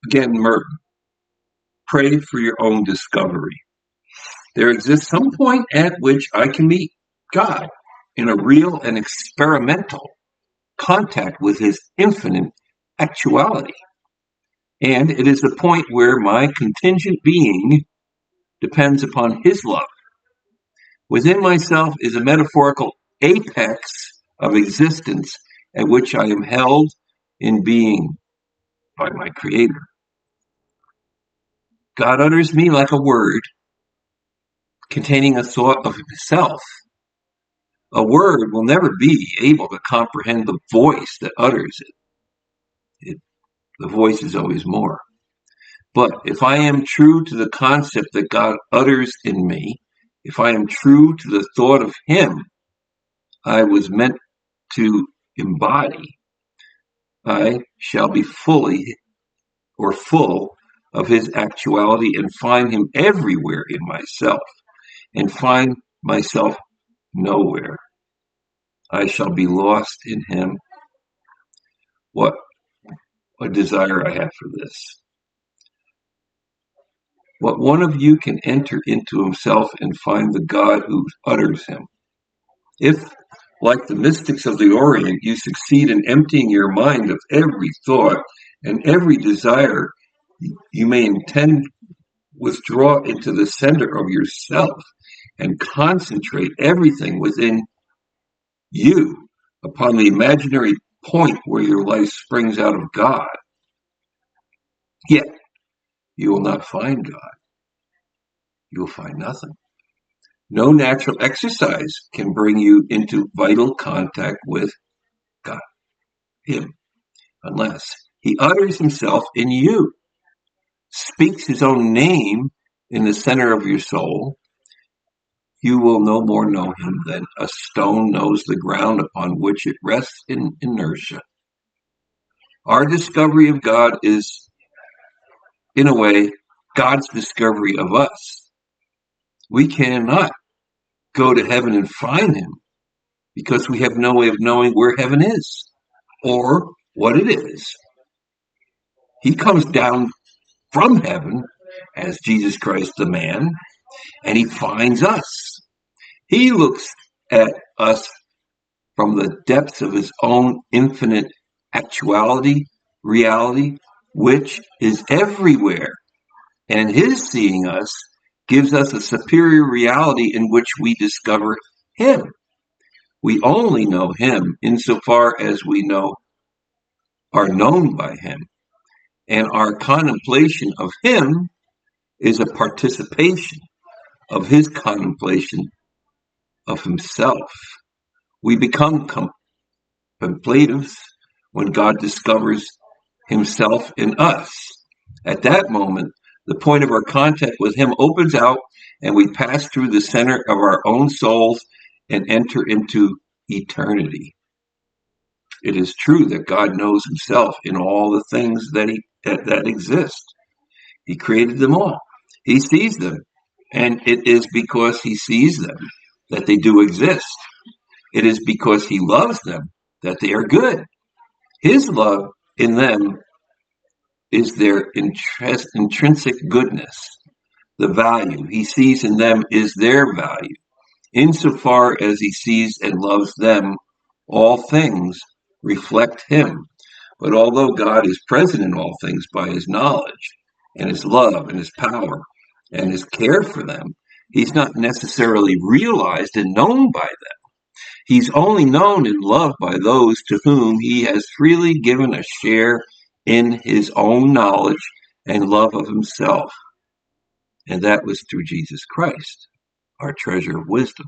Again, Merton, pray for your own discovery. There exists some point at which I can meet God in a real and experimental contact with his infinite actuality. And it is the point where my contingent being depends upon his love. Within myself is a metaphorical apex of existence at which I am held in being by my Creator. God utters me like a word containing a thought of himself. A word will never be able to comprehend the voice that utters it. The voice is always more. But if I am true to the concept that God utters in me, if I am true to the thought of him I was meant to embody, I shall be fully or full of his actuality and find him everywhere in myself and find myself nowhere. I shall be lost in him. What a desire I have for this. What one of you can enter into himself and find the God who utters him. If, like the mystics of the Orient, you succeed in emptying your mind of every thought and every desire, you may intend withdraw into the center of yourself and concentrate everything within you upon the imaginary point where your life springs out of God. Yet you will not find God. You will find nothing. No natural exercise can bring you into vital contact with God, him, unless he utters himself in you, speaks his own name in the center of your soul. You will no more know him than a stone knows the ground upon which it rests in inertia. Our discovery of God is, in a way, God's discovery of us. We cannot go to heaven and find him because we have no way of knowing where heaven is or what it is. He comes down from heaven as Jesus Christ the man, and he finds us. He looks at us from the depths of his own infinite actuality, reality, which is everywhere. And his seeing us gives us a superior reality in which we discover him. We only know him insofar as we are known by him. And our contemplation of him is a participation of his contemplation of himself. We become contemplatives when God discovers himself in us. At that moment, the point of our contact with him opens out and we pass through the center of our own souls and enter into eternity. It is true that God knows himself in all the things that exist. He created them all. He sees them, and it is because he sees them that they do exist. It is because he loves them that they are good. His love in them is their intrinsic goodness. The value he sees in them is their value. Insofar as he sees and loves them, all things reflect him. But although God is present in all things by his knowledge and his love and his power and his care for them, he's not necessarily realized and known by them. He's only known and loved by those to whom he has freely given a share in his own knowledge and love of himself. And that was through Jesus Christ, our treasure of wisdom.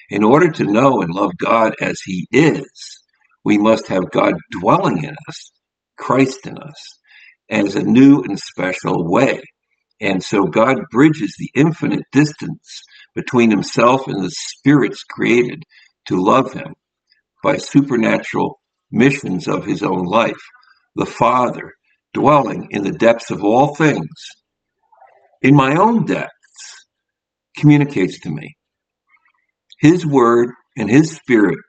In order to know and love God as he is, we must have God dwelling in us, Christ in us, as a new and special way. And so God bridges the infinite distance between himself and the spirits created to love him by supernatural missions of his own life. The Father, dwelling in the depths of all things, in my own depths, communicates to me his word and his spirit.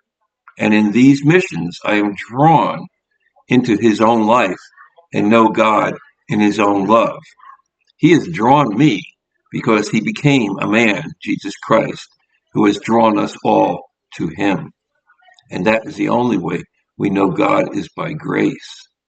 And in these missions, I am drawn into his own life and know God in his own love. He has drawn me because he became a man, Jesus Christ, who has drawn us all to him. And that is the only way we know God is by grace.